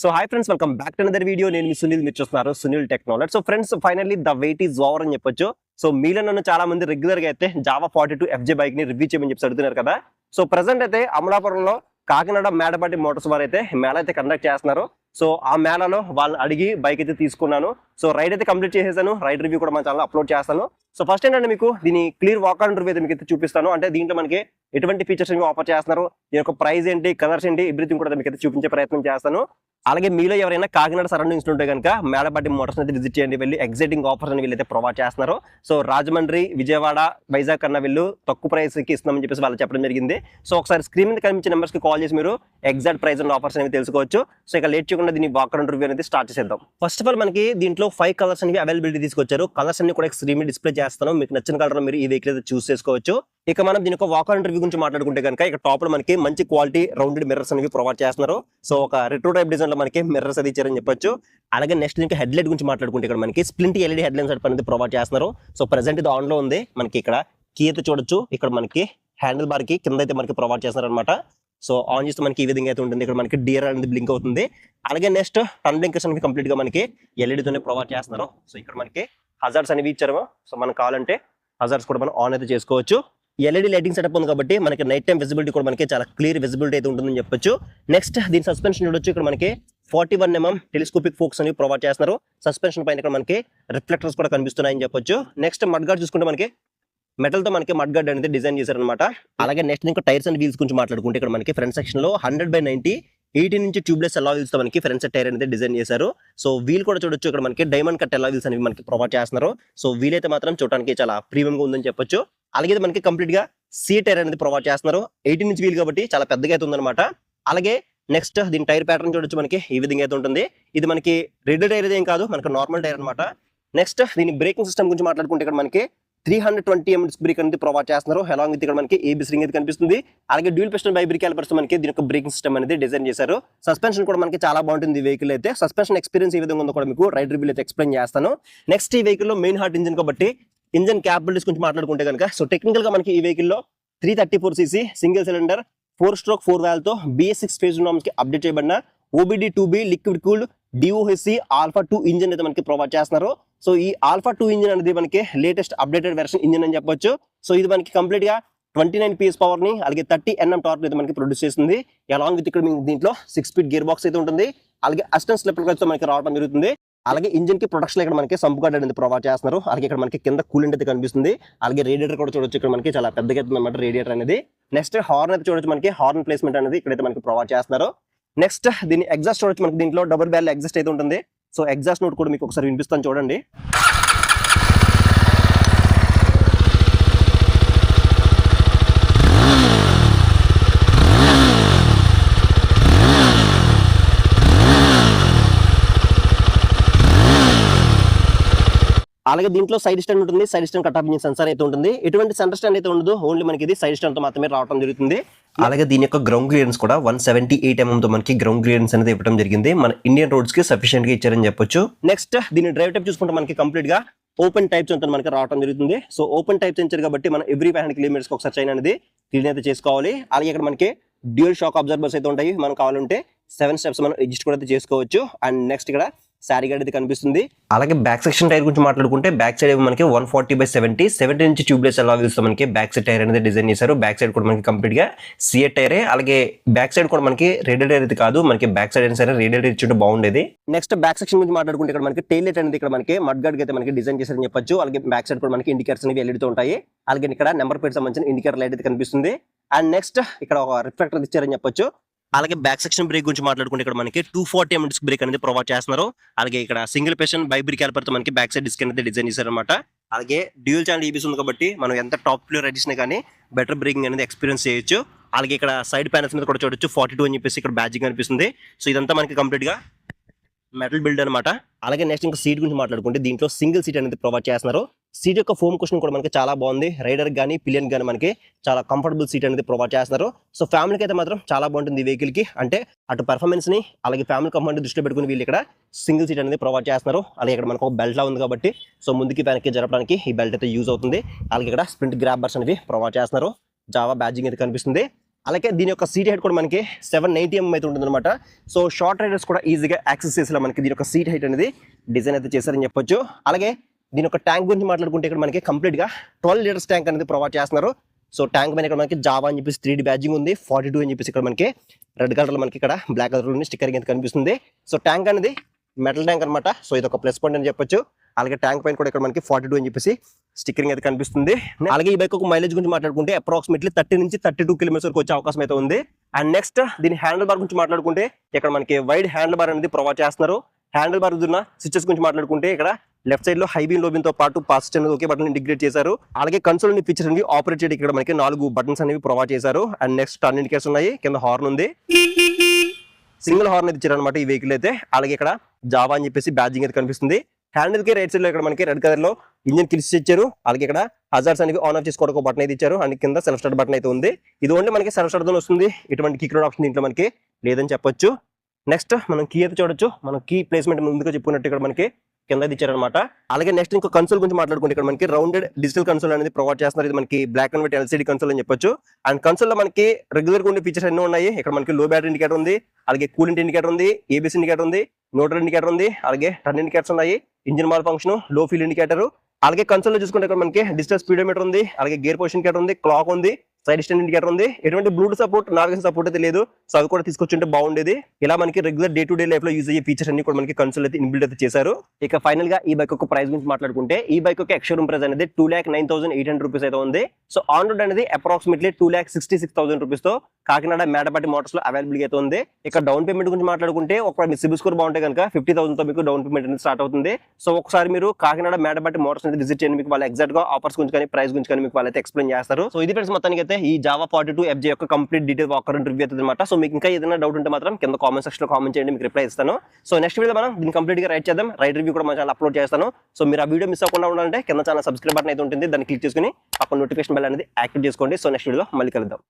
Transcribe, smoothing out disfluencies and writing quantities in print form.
So hi friends, welcome back to another video. నేను మీ సునీల్, మీరు చూస్తున్నారు Sunil technology. So friends, finally the wait is over అని చెప్పొచ్చు. సో మీలో నన్ను చాలా మంది రెగ్యులర్ గా అయితే జావా 42 FJ బైక్ ని రివ్యూ చేయమని చెప్పి అడుగుతున్నారు కదా. సో ప్రెసెంట్ అయితే అమలాపురంలో కాకినాడ మేడపాటి మోటార్స్ వారు అయితే మేళ అయితే కండక్ట్ చేస్తున్నారు. సో ఆ మేళలో వాళ్ళని అడిగి బైక్ అయితే తీసుకున్నాను. సో రైడ్ అయితే కంప్లీట్ చేసేసాను. రైడ్ రివ్యూ కూడా మన ఛానల్ అప్లోడ్ చేస్తాను. సో ఫస్ట్ ఏంటంటే మీకు దీని క్లియర్ వాక్ ఆన్ రివ్యూ అయితే మీకు అయితే చూపిస్తాను. అంటే దీంట్లో మనకి ఎటువంటి ఫీచర్స్ ఆఫర్ చేస్తున్నారు, దీని యొక్క ప్రైస్ ఏంటి, కలర్స్ ఏంటి, ఎవ్రీథింగ్ కూడా మీకు అయితే చూపించే ప్రయత్నం చేస్తాను. అలాగే మీలో ఎవరైనా కాకినాడ సరౌండింగ్స్ ఉంటే కనుక మేడపాటి మోటార్స్ అయితే విజిట్ చేయండి. వెళ్ళి ఎగ్జైటింగ్ ఆఫర్స్ అని వీళ్ళైతే ప్రొవైడ్ చేస్తున్నారు. సో రాజమండ్రి, విజయవాడ, వైజాగ్ కన్నా వీళ్ళు తక్కువ ప్రైస్ కి ఇస్తున్నామని చెప్పేసి వాళ్ళు చెప్పడం జరిగింది. సో ఒకసారి స్క్రీన్ మీద కనిపించే నెంబర్స్ కి కాల్ చేసి మీరు ఎగ్జాక్ట్ ప్రైస్ అండ్ ఆఫర్స్ అనేవి తెలుసుకోవచ్చు. సో ఇక లేట్ చేయకుండా దీన్ని వాక్ అరౌండ్ రివ్యూ అనేది స్టార్ట్ చేసేద్దాం. ఫస్ట్ ఆఫ్ ఆల్ మనకి దీంట్లో 5 కలర్స్ అనేవి అవైలబిలిటీ తీసుకొచ్చారు. కలర్స్ అన్ని కూడా స్క్రీన్ మీద డిస్ప్లే చేస్తాను. మీకు నచ్చిన కలర్ మీరు ఈ వెహికల్ అయితే చూస్ చేసుకోవచ్చు. ఇక మనం దీని యొక్క వాక్ అరౌండ్ రివ్యూ గురించి మాట్లాడుకుంటే కనుక ఇక టాప్ లో మనకి మంచి క్వాలిటీ రౌండెడ్ మిర్రర్స్ అనేవి ప్రొవైడ్ చేస్తున్నారు. సో ఒక రెట్రో టైప్ డిజైన్ లో మనకి మిర్రర్స్ అది ఇచ్చారని చెప్పొచ్చు. అలాగే నెక్స్ట్ ఇంకా హెడ్ లైట్ గురించి మాట్లాడుకుంటే ఇక్కడ మనకి స్ప్లింట్ ఎల్ఈడి హెడ్ లైట్స్ అనేది ప్రొవైడ్ చేస్తున్నారు. సో ప్రెసెంట్ ఇది ఆన్ లో ఉంది. మనకి ఇక్కడ కీ అయితే చూడొచ్చు. ఇక్కడ మనకి హ్యాండిల్ బార్ కి కింద అయితే మనకి ప్రొవైడ్ చేస్తున్నారు అనమాట. సో ఆన్ చేస్తే మనకి ఈ విధంగా అయితే ఉంటుంది. ఇక్కడ మనకి డియర్ అనేది బ్లింక్ అవుతుంది. అలాగే నెక్స్ట్ టర్న్ బ్లింకర్స్ అనేవి కంప్లీట్ గా మనకి ఎల్ఈడితోనే ప్రొవైడ్ చేస్తున్నారు. సో ఇక్కడ మనకి హజార్డ్స్ అనేవి ఇచ్చారు. సో మనకు కావాలంటే హజార్డ్స్ కూడా మనం ఆన్ అయితే చేసుకోవచ్చు. ఎల్ఈడి లైటింగ్ సెటప్ ఉంది కాబట్టి మనకి నైట్ టైం విజిబిలిటీ కూడా మనకి చాలా క్లియర్ విజిబిలిటీ అయితే ఉంటుందని చెప్పొచ్చు. నెక్స్ట్ దీని సస్పెన్షన్ చూడొచ్చు. ఇక్కడ మనకి 41mm టెలిస్కోపిక్ ఫోక్స్ అనేవి ప్రొవైడ్ చేస్తున్నారు. సస్పెన్షన్ పైన ఇక్కడ మనకి రిఫ్లెక్టర్స్ కూడా కనిపిస్తున్నాయని చెప్పొచ్చు. నెక్స్ట్ మడ్ గార్డ్ చూసుకుంటే మనకి మెటల్ తో మనకి మడ్ గార్డ్ అనేది డిజైన్ చేశారనమాట. అలాగే నెక్స్ట్ ఇంకా టైర్స్ అండ్ వీల్స్ గురించి మాట్లాడుకుంటే ఇక్కడ మనకి ఫ్రంట్ సెక్షన్ లో 100/90 18 ఇంచ్ ట్యూబ్లెస్ అలా వీల్స్ తో మనకి ఫ్రంట్ సెట్ టైర్ అనేది డిజైన్ చేశారు. సో వీల్ కూడా చూడొచ్చు. ఇక్కడ మనకి డైమండ్ కట్ అలా వీల్స్ అనేవి మనకి ప్రొవైడ్ చేస్తున్నారు. సో వీల్ అయితే మాత్రం చూడడానికి చాలా ప్రీమియం గా ఉందని చెప్పొచ్చు. అలాగే మనకి కంప్లీట్ గా సీ టైర్ అనేది ప్రొవైడ్ చేస్తున్నారు. 18 ఇంచ్ వీల్ కాబట్టి చాలా పెద్దగా అయితే ఉందన్నమాట. అలాగే నెక్స్ట్ దీని టైర్ ప్యాటర్న్ చూడొచ్చు. మనకి ఈ విధంగా అయితే ఉంటుంది. ఇది మనకి రెడ్ టైర్ ఏం కాదు, మనకి నార్మల్ టైర్ అనమాట. నెక్స్ట్ దీని బ్రేకింగ్ సిస్టమ్ గురించి మాట్లాడుకుంటే ఇక్కడ మనకి 320mm డిస్క్ బ్రేక్ అనేది ప్రొవైడ్ చేస్తున్నారు. అలాంగ్ విత్ ఇక్కడ మనకి ఏబిఎస్ రింగ్ అయితే కనిపిస్తుంది. అలాగే dual piston by break callipers మనకి దీని యొక్క బ్రేకింగ్ సిస్టమ్ అనేది డిజైన్ చేశారు. సస్పెన్షన్ కూడా మనకి చాలా బాగుంటుంది. ఈ వెహికల్ అయితే సస్పెన్షన్ ఎక్స్పీరియన్స్ ఏ విధంగా ఉందో కూడా మీకు రైడ్ రివ్యూ అయితే ఎక్స్ప్లెయిన్ చేస్తాను. నెక్స్ట్ ఈ వెహికల్ లో మెయిన్ హార్ట్ ఇంజిన్ కాబట్టి ఇంజిన్ క్యాపబిలిటీస్ గురించి మాట్లాడుకుంటే కనుక సో టెక్నికల్ గా మనకి ఈ వెహికల్ లో 334cc single cylinder 4-stroke 4 valve తో BS6 ఫేజ్ నార్మ్స్ కి అప్డేట్ చేయబడిన OBD2B liquid cooled DOHC alpha 2 engine అయితే మనకి ప్రొవైడ్ చేస్తున్నారు. సో ఈ ఆల్ఫా 2 ఇంజిన్ అనేది మనకి లేటెస్ట్ అప్డేటెడ్ వెర్షన్ ఇంజిన్ అని చెప్పొచ్చు. సో ఇది మనకి కంప్లీట్ గా 29 PS పవర్ ని అలాగే 30 Nm టార్క్ అయితే మనకి ప్రొడ్యూస్ చేస్తుంది. అలాంగ్ విత్ ఇక్కడ దీంట్లో 6 స్పీడ్ గేర్ బాక్స్ అయితే ఉంటుంది. అలాగే అసిస్టెంట్ స్లిప్పర్ క్లచ్ తో మనకి రావడం జరుగుతుంది. అలాగే ఇంజిన్ కి ప్రొడక్షన్ ఇక్కడ మనకి సంప్ గార్డ్ అనేది ప్రొవైడ్ చేస్తున్నారు. అలాగే ఇక్కడ మనకి కింద కూలెంట్ అయితే కనిపిస్తుంది. అలాగే రేడియేటర్ కూడా చూడొచ్చు. ఇక్కడ మనకి చాలా పెద్దగా అవుతుంది అన్నమాట రేడియేటర్ అనేది. నెక్స్ట్ హార్న్ అయితే చూడొచ్చు. మనకి హార్న్ ప్లేస్మెంట్ అనేది ఇక్కడైతే మనకి ప్రొవైడ్ చేస్తున్నారు. నెక్స్ట్ దీని ఎగ్జాస్ట్ చూడొచ్చు. మనకి దీంట్లో డబుల్ బ్యారెల్ ఎగ్జాస్ట్ అయితే ఉంటుంది. సో ఎగ్జాస్ట్ నోట్ కూడా మీకు ఒకసారి వినిపిస్తాను చూడండి. అలాగే దీంట్లో సైడ్ స్టాండ్ ఉంటుంది. Side stand cut off engine sensor అయితే ఉంటుంది. ఎటువంటి సెంటర్ స్టాండ్ అయితే ఉండదు. ఓన్లీ మనకి ఇది సైడ్ స్టాండ్ తో మాత్రమే రావడం జరుగుతుంది. అలాగే దీని యొక్క గ్రౌండ్ క్లియరెన్స్ కూడా 178mm తో మనకి గ్రౌండ్ క్లియరెన్స్ అనేది ఇవ్వడం జరిగింది. మన ఇండియన్ రోడ్స్ కి సఫిషియెంట్ గా ఇచ్చారని చెప్పొచ్చు. నెక్స్ట్ దీని డ్రైవ్ టైప్ చూసుకుంటే మనకి కంప్లీట్ గా ఓపెన్ టైప్స్ ఉంటుంది మనకి రావడం జరుగుతుంది. సో ఓపెన్ టైప్స్ ఇచ్చారు కాబట్టి మనం ఎవ్రీ 500 కిలోమీటర్స్ ఒకసారి చైన్ అనేది క్లీన్ అయితే చేసుకోవాలి. అలాగే ఇక్కడ మనకి డ్యూయల్ షాక్ అబ్జర్వర్స్ అయితే ఉంటాయి. మనం కావాలంటే 7 స్టెప్స్ మనం అడ్జస్ట్ కూడా అయితే చేసుకోవచ్చు. అండ్ నెక్స్ట్ ఇక్కడ సారీ గార్డ్ అయితే కనిపిస్తుంది. అలాగే బ్యాక్ సెక్షన్ టైర్ గురించి మాట్లాడుకుంటే బ్యాక్ సైడ్ మనకి 140/70 17 ఇంచ్ ట్యూబ్లెస్ అలా వీల్స్ తో మనకి బ్యాక్ సైడ్ టైర్ అనేది డిజైన్ చేశారు. బ్యాక్ సైడ్ కూడా మనకి కంప్లీట్ గా సిఏ టైరే. అలాగే బ్యాక్ సైడ్ కూడా మనకి రేడియేటర్ అయితే కాదు, మనకి బ్యాక్ సైడ్ అయినా సరే రేడియేటర్ ఇచ్చుంటే బాగుండేది. నెక్స్ట్ బ్యాక్ సెక్షన్ గురించి మాట్లాడుకుంటే ఇక్కడ మనకి టైల్ లైట్ అనేది ఇక్కడ మనకి మడ్ గార్డ్ అయితే మనకి డిజైన్ చేశారని చెప్పొచ్చు. అలాగే బ్యాక్ సైడ్ కూడా మనకి ఇండికేటర్స్ అనేవి ఎల్ఈడి తో ఉంటాయి. అలాగే ఇక్కడ నెంబర్ ప్లేట్ సంబంధించిన ఇండికేటర్ లైట్ అయితే కనిపిస్తుంది. అండ్ నెక్స్ట్ ఇక్కడ ఒక రిఫ్లెక్టర్ ఇచ్చారని చెప్పొచ్చు. అలాగే బ్యాక్ సెక్షన్ బ్రేక్ గురించి మాట్లాడుకుంటే ఇక్కడ మనకి 240mm డిస్క్ బ్రేక్ అనేది ప్రొవైడ్ చేస్తున్నారు. అలాగే ఇక్కడ single piston by break calliper తో మనకి బ్యాక్ సైడ్ డిస్క్ అనేది డిజైన్ చేశారనమాట. అలాగే డ్యూయల్ ఛానల్ EBS ఉంది కాబట్టి మనం ఎంత టాప్ ఫ్లో రైడ్ చేసినా కానీ బెటర్ బ్రేకింగ్ అనేది ఎక్స్పీరియన్స్ చేయొచ్చు. అలాగే ఇక్కడ సైడ్ ప్యానల్స్ మీద కూడా చూడొచ్చు 42 అని చెప్పేసి ఇక్కడ బ్యాడ్జింగ్ కనిపిస్తుంది. సో ఇదంతా మనకి కంప్లీట్ గా మెటల్ బిల్డ్ అనమాట. అలాగే నెక్స్ట్ ఇంకా సీట్ గురించి మాట్లాడుకుంటే దీంట్లో సింగిల్ సీట్ అనేది ప్రొవైడ్ చేస్తున్నారు. సీట్ యొక్క ఫోమ్ కుషన్ కూడా మనకి చాలా బాగుంది. రైడర్ గానీ పిలియన్ గానీ మనకి చాలా కంఫర్టబుల్ సీట్ అనేది ప్రొవైడ్ చేస్తున్నారు. సో ఫ్యామిలీకి అయితే మాత్రం చాలా బాగుంటుంది ఈ వెహికల్ కి. అంటే అటు పర్ఫార్మెన్స్ ని అలాగే ఫ్యామిలీ కంఫర్ట్ దృష్టిలో పెట్టుకుని వీళ్ళు ఇక్కడ సింగిల్ సీట్ అనేది ప్రొవైడ్ చేస్తున్నారు. అలాగే ఇక్కడ మనకు ఒక బెల్ట్ లా ఉంది కాబట్టి సో ముందుకి వెనక్కి జరపడానికి ఈ బెల్ట్ అయితే యూజ్ అవుతుంది. అలాగే ఇక్కడ స్ప్రింట్ గ్రాబర్స్ అనేవి ప్రొవైడ్ చేస్తున్నారు. జావా బ్యాడ్జింగ్ అయితే కనిపిస్తుంది. అలాగే దీని యొక్క సీట్ హైట్ కూడా మనకి 790 అయితే ఉంటుంది అనమాట. సో షార్ట్ రైడర్స్ కూడా ఈజీగా యాక్సెస్ చేసేలా మనకి దీని యొక్క సీట్ హైట్ అనేది డిజైన్ అయితే చేశారని చెప్పొచ్చు. అలాగే దీని యొక్క ట్యాంక్ గురించి మాట్లాడుకుంటే ఇక్కడ మనకి కంప్లీట్ గా 12 లీటర్స్ ట్యాంక్ అనేది ప్రొవైడ్ చేస్తున్నారు. సో ట్యాంక్ మీద ఇక్కడ మనకి జావా అని చెప్పేసి 3D బ్యాడ్జింగ్ ఉంది. 42 అని చెప్పేసి ఇక్కడ మనకి రెడ్ కలర్ మనకి ఇక్కడ బ్లాక్ కలర్ స్టిక్కర్ అయితే కనిపిస్తుంది. సో ట్యాంక్ అనేది మెటల్ ట్యాంక్ అనమాట. సో ఇది ఒక ప్లస్ పాయింట్ అని చెప్పొచ్చు. అలాగే ట్యాంక్ పైన కూడా ఇక్కడ మనకి 42 అని చెప్పేసి స్టిక్కరింగ్ అయితే కనిపిస్తుంది. అలాగే ఈ బైక్ ఒక మైలేజ్ గురించి మాట్లాడుకుంటే అప్రాక్సిమేట్లీ 30 నుంచి 32 కిలోమీటర్స్ వరకు వచ్చే అవకాశం అయితే ఉంది. అండ్ నెక్స్ట్ దీని హ్యాండిల్ బార్ గురించి మాట్లాడుకుంటే ఇక్కడ మనకి వైడ్ హ్యాండిల్ బార్ అనేది ప్రొవైడ్ చేస్తున్నారు. హ్యాండిల్ బార్ ఉన్న స్విచెస్ గురించి మాట్లాడుకుంటే ఇక్కడ లెఫ్ట్ సైడ్ లో హై బీమ్ లో బీమ్ తో పాటు పాస్ట్ అనేది ఒకే బటన్ ఇంటిగ్రేట్ చేశారు. అలాగే కన్సోల్ ని ఫీచర్ అనేది ఆపరేట్ చేయడానికి ఇక్కడ మనకి 4 బటన్స్ అనేవి ప్రొవైడ్ చేశారు. అండ్ నెక్స్ట్ టర్న్ ఇండికేటర్స్ ఉన్నాయి, కింద హార్న్ ఉంది, సింగిల్ హార్న్ అయితే ఇచ్చారు అనమాట ఈ వెహికల్ అయితే. అలాగే ఇక్కడ జావా అని చెప్పేసి బ్యాడ్జింగ్ అయితే కనిపిస్తుంది. హ్యాండిల్ కి రైట్ సైడ్ లో ఇక్కడ మనకి రెడ్ కలర్ లో ఇంజిన్ కిల్స్ ఇచ్చారు. అలాగే ఇక్కడ హజార్స్ అనేవి ఆన్ ఆఫ్ చేసుకోవడానికి ఒక బటన్ అయితే ఇచ్చారు. అండ్ కింద సెల్ఫ్ స్టార్ట్ బటన్ అయితే ఉంది. ఇది ఓన్లీ మనకి సెల్ఫ్ స్టార్ట్ తో వస్తుంది, ఇటువంటి కిక్ రోడ్ ఆప్షన్ దీంట్లో మనకి లేదని చెప్పొచ్చు. నెక్స్ట్ మనం కీ అయితే చూడొచ్చు. మనం కీ ప్లేస్మెంట్ ముందుగా చెప్పుకున్నట్టు ఇక్కడ మనకి కింద ఇచ్చారనమాట. అలాగే నెక్స్ట్ ఇంకో కన్సోల్ గురించి మాట్లాడుకుంటే ఇక్కడ మనకి రౌండెడ్ డిజిటల్ కన్సోల్ అనేది ప్రొవైడ్ చేస్తున్నారు. ఇది మనకి black and white LCD console అని చెప్పొచ్చు. అండ్ కన్సోల్ లో మనకి రెగ్యులర్ గా ఉండే ఫీచర్స్ అన్ని ఉన్నాయి. ఇక్కడ మనకి లో బ్యాటరీ ఇండికేటర్ ఉంది, అలాగే కూలింగ్ ఇండికేటర్ ఉంది, ABS ఇండికేటర్ ఉంది, న్యూట్రల్ ఇండికేటర్ ఉంది, అలాగే టర్న్ ఇండికేటర్స్ ఉన్నాయి, ఇంజిన్ మాల్ ఫంక్షన్, లో ఫీల్ ఇండికేటర్. అలాగే కన్సోల్ లో చూసుకుంటే ఇక్కడ మనకి డిజిటల్ స్పీడోమీటర్ ఉంది, అలాగే గేర్ పొజిషన్ ఇండికేటర్ ఉంది, క్లాక్ ఉంది, సైడ్ స్టాండ్ ఇండికేటర్ ఉంది. ఎటువంటి బ్లూటూత్ సపోర్ట్, నావిగేషన్ సపోర్ట్ అయితే లేదు. సో అవి కూడా తీసుకొచ్చుంటే బాగుండేది. ఇలా మనకి regular day to day life లో యూజ్ అయ్యే ఫీచర్స్ అన్ని కూడా మనకి కన్సోల్ అయితే ఇన్బిల్డ్ అయితే చేశారు. ఇక ఫైనల్ గా ఈ బైక్ యొక్క ప్రైస్ గురించి మాట్లాడుకుంటే ఈ బైక్ యొక్క ఎక్స్ షోరూమ్ ప్రైస్ అనేది 2,09,800 రూపీస్ అయితే ఉంది. సో ఆన్ రోడ్ అనేది అప్రాక్సిమేట్లీ 2,66,000 రూపీస్ తో కాకినాడ మేడపాటి మోటార్స్ లో అవైలబుల్ అయితే ఉంది. ఇక డౌన్ పేమెంట్ గురించి మాట్లాడుకుంటే ఒక మీ సిబిల్ స్కోర్ బాగుంటే కనుక 50,000 తో మీకు డౌన్ పేమెంట్ అనేది స్టార్ట్ అవుతుంది. సో ఒకసారి మీరు కాకినాడ మేడపాటి మోటార్స్ అనేది విజిట్ చేయండి, మీకు వాళ్ళ ఎగ్జాక్ట్ గా ఆఫర్స్ గురించి కానీ ప్రైస్ గురించి కానీ మీకు వాళ్ళైతే ఎక్స్ప్లెయిన్ చేస్తారు. సో ఇది ఫ్రెండ్స్ మొత్తానికి అయితే ఈ జావా 42 FJ యొక్క కంప్లీట్ డీటెయిల్ వాకర్ రివ్యూ అవుతుంది అనమాట. సో మీకు ఇంకా ఏదైనా డౌట్ ఉంటే మాత్రం కింద కామెంట్ సెక్షన్ లో కామెంట్ చేయండి, మీకు రిప్లై ఇస్తాను. సో నెక్స్ట్ వీడియో మనం దీన్ని కంప్లీట్ గా రైట్ చేద్దాం. రైట్ రివ్యూ కూడా మన ఛానల్ అప్లోడ్ చేస్తాను. సో మీరు ఆ వీడియో మిస్ అవ్వకుండా ఉండాలంటే కింద ఛానల్ సబ్స్క్రైబ్ బటన్ అయితే ఉంటుంది, దాన్ని క్లిక్ చేసుకుని అక్కడ నోటిఫికేషన్ బెల్ అనేది యాక్టివ్ చేసుకోండి. సో నెక్స్ట్ వీడియోలో మళ్ళీ కలుద్దాం.